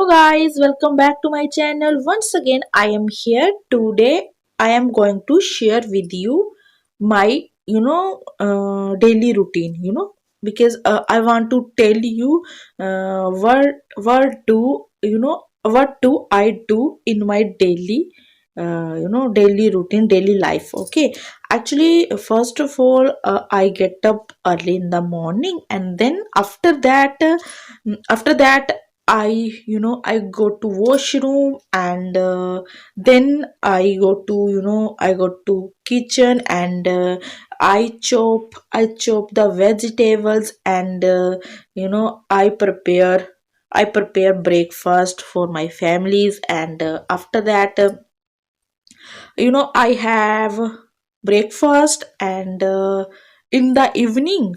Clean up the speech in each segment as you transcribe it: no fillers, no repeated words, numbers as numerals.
guys, welcome back to my channel. Once again, I am here today. I am going to share with you my daily routine, because I want to tell you what do I do in my daily routine, daily life. Okay, actually, first of all, I get up early in the morning, and then after that I go to washroom, and then I go to kitchen, and I chop the vegetables, and I prepare breakfast for my families, and after that I have breakfast, and in the evening,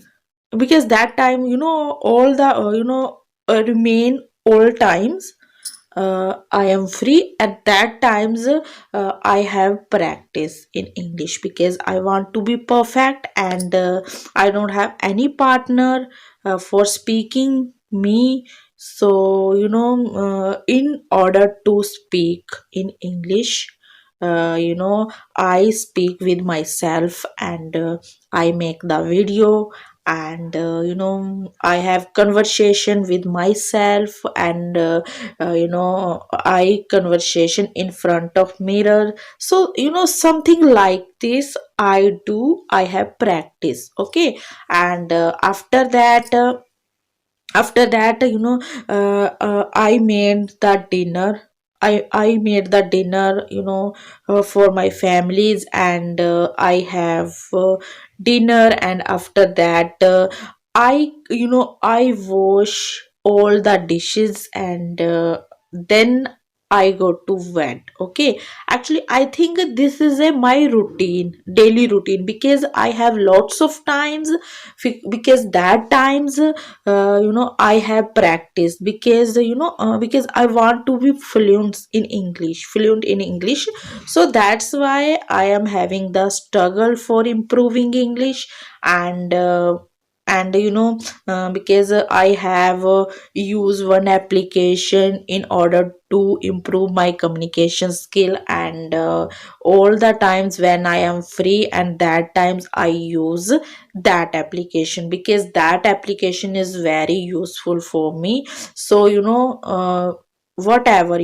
because that time all the remain all times, I am free at that times. I have practice in English because I want to be perfect, and I don't have any partner for speaking me. So in order to speak in English, I speak with myself, and I make the video, and I have conversation with myself, and I conversation in front of mirror. So something like this I do. I have practice. Okay, and after that I made the dinner. I made the dinner for my families, and I have dinner, and after that I wash all the dishes, and then I go to bed. Okay, actually I think this is a my routine, daily routine, because I have lots of times, because that times I have practiced, because because I want to be fluent in English. So that's why I am having the struggle for improving English, and because I have used one application in order to improve my communication skill, and all the times when I am free, and that times I use that application, because that application is very useful for me. So whatever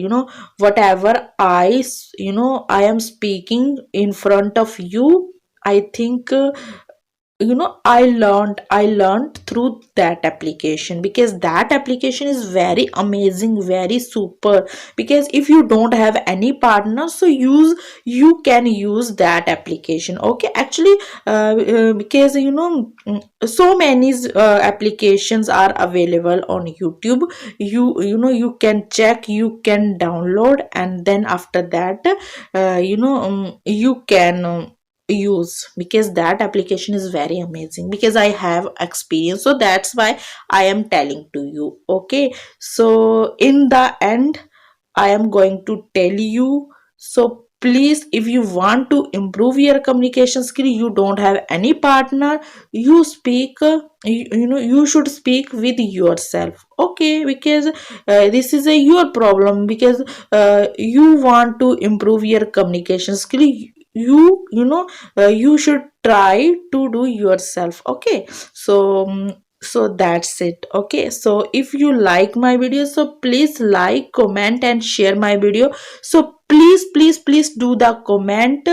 I am speaking in front of you, I think I learned through that application, because that application is very amazing, very super. Because if you don't have any partner, so you can use that application. Okay, actually because so many applications are available on YouTube. You can check, you can download, and then after that you can use, because that application is very amazing, because I have experience. So that's why I am telling to you. Okay, so in the end I am going to tell you. So please, if you want to improve your communication skill, you don't have any partner, you speak you should speak with yourself. Okay, because this is a your problem, because you want to improve your communication skill. You should try to do yourself. Okay, so that's it. Okay, so if you like my video, so please like, comment, and share my video. So please do the comment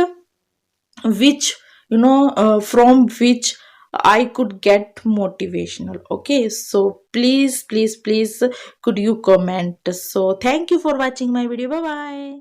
which from which I could get motivational. Okay, so please could you comment. So thank you for watching my video. Bye bye.